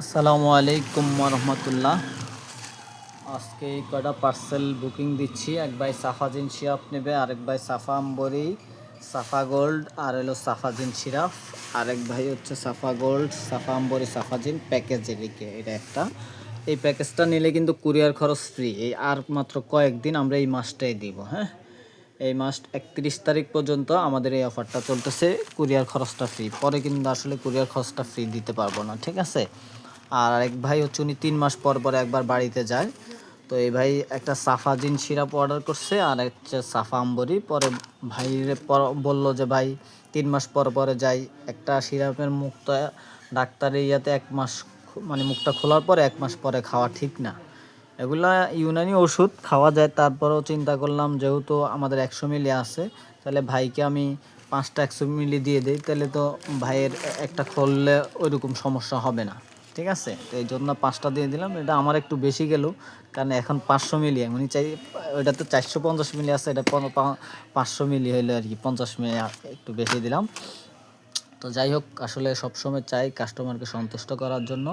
আসসালামু আলাইকুম রহমতুল্লাহ। আজকে এই কটা পার্সেল বুকিং দিচ্ছি। এক ভাই সাফাজিন সিরাপ নেবে, আরেক ভাই সাফা আম্বরি, সাফা গোল্ড আর হলো সাফাজিন সিরাপ। আরেক ভাই হচ্ছে সাফা গোল্ড, সাফা আম্বরি, সাফাজিন প্যাকেজের দিকে এটা একটা। এই প্যাকেজটা নিলে কিন্তু কুরিয়ার খরচ ফ্রি। এই আর মাত্র কয়েকদিন আমরা এই মাসটাই দিব। হ্যাঁ, এই মাস 31 তারিখ পর্যন্ত আমাদের এই অফারটা চলতেছে। কুরিয়ার খরচটা ফ্রি, পরে কিন্তু আসলে কুরিয়ার খরচটা ফ্রি দিতে পারবো না, ঠিক আছে। আর এক ভাই হচ্ছে উনি 3 মাস পর পর একবার বাড়িতে যায়। তো এই ভাই একটা সাফাজিন সিরাপ অর্ডার করছে আর হচ্ছে সাফা আম্বরি। পরে ভাইরে বললো যে ভাই 3 মাস পর পরে যাই, একটা সিরাপের মুখটা ডাক্তারের ইয়াতে 1 মাস মানে মুখটা খোলার পরে 1 মাস পরে খাওয়া ঠিক না। এগুলা ইউনানি ওষুধ খাওয়া যায়, তারপরেও চিন্তা করলাম যেহেতু আমাদের 100 মিলি আছে, তাহলে ভাইকে আমি 5টা 100 মিলি দিয়ে দিই, তাহলে তো ভাইয়ের একটা খুললে ওইরকম সমস্যা হবে না, ঠিক আছে। তো এই জন্য 5টা দিয়ে দিলাম। এটা আমার একটু বেশি গেল, কারণ এখন 500 মিলি উনি চাই, ওইটা তো 450 মিলি আছে, এটা 500 মিলি হইলে আর কি 50 মিলি একটু বেশি দিলাম। তো যাই হোক, আসলে সবসময় চাই কাস্টমারকে সন্তুষ্ট করার জন্য,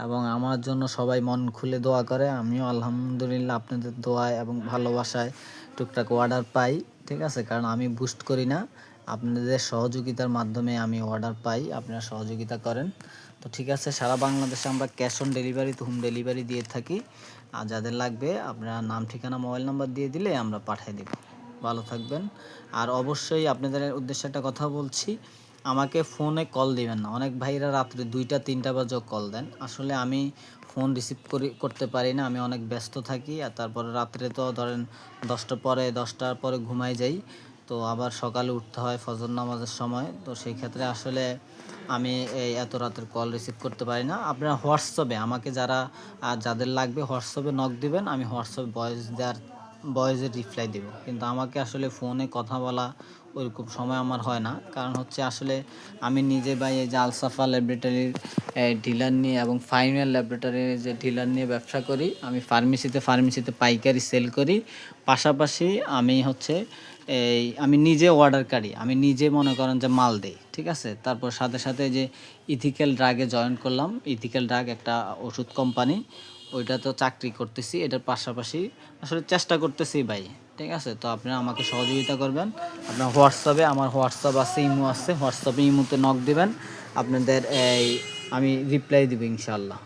এবং আমার জন্য সবাই মন খুলে দোয়া করে। আমিও আলহামদুলিল্লাহ আপনাদের দোয়ায় এবং ভালোবাসায় টুকটাক অর্ডার পাই, ঠিক আছে। কারণ আমি বুস্ট করি না, আপনাদের সহযোগিতার মাধ্যমে আমি অর্ডার পাই, আপনারা সহযোগিতা করেন। তো ঠিক আছে, সারা বাংলাদেশে আমরা ক্যাশ অন ডেলিভারি তো হোম ডেলিভারি দিয়ে থাকি। আর যাদের লাগবে আপনারা নাম, ঠিকানা, মোবাইল নাম্বার দিয়ে দিলে আমরা পাঠিয়ে দেব। ভালো থাকবেন। আর অবশ্যই আপনাদের উদ্দেশ্যে একটা কথা বলছি, আমাকে ফোনে কল দিবেন না। অনেক ভাইরা রাত্রে 2টা 3টা বাজেও কল দেন, আসলে আমি ফোন রিসিভ করতে পারি না, আমি অনেক ব্যস্ত থাকি। আর তারপরে রাত্রে তো ধরেন 10টার পরে ঘুমাই যাই, তো আবার সকালে উঠতে হয় ফজর নামাজের সময়। তো সেই ক্ষেত্রে আসলে আমি এই এত রাতের কল রিসিভ করতে পারি না। আপনারা হোয়াটসঅ্যাপে আমাকে যাদের লাগবে হোয়াটসঅ্যাপে নক দিবেন, আমি হোয়াটসঅ্যাপে ভয়েসের রিপ্লাই দেব। কিন্তু আমাকে আসলে ফোনে কথা বলা ওইরকম সময় আমার হয় না, কারণ হচ্ছে আসলে আমি নিজে ভাই এই যে আলসাফা ল্যাবরেটরির ডিলার নিয়ে এবং ফাইনাল ল্যাবরেটরির যে ডিলার নিয়ে ব্যবসা করি। আমি ফার্মেসিতে পাইকারি সেল করি, পাশাপাশি আমি হচ্ছে আমি নিজে অর্ডারকারী, আমি নিজে মনে করেন যে মাল দেই, ঠিক আছে। তারপর সাথে সাথে যে ইথিক্যাল ড্রাগে জয়েন করলাম, ইথিক্যাল ড্রাগ একটা ওষুধ কোম্পানি, ওইটা তো চাকরি করতেছি, এটার পাশাপাশি আসলে চেষ্টা করতেছি ভাই, ঠিক আছে। তো আপনারা আমাকে সহযোগিতা করবেন। আপনার হোয়াটসঅ্যাপে, আমার হোয়াটসঅ্যাপ আছে, ইমো আছে, হোয়াটসঅ্যাপে ইমোতে নক দিবেন, আপনাদের আমি রিপ্লাই দেবো ইনশাআল্লাহ।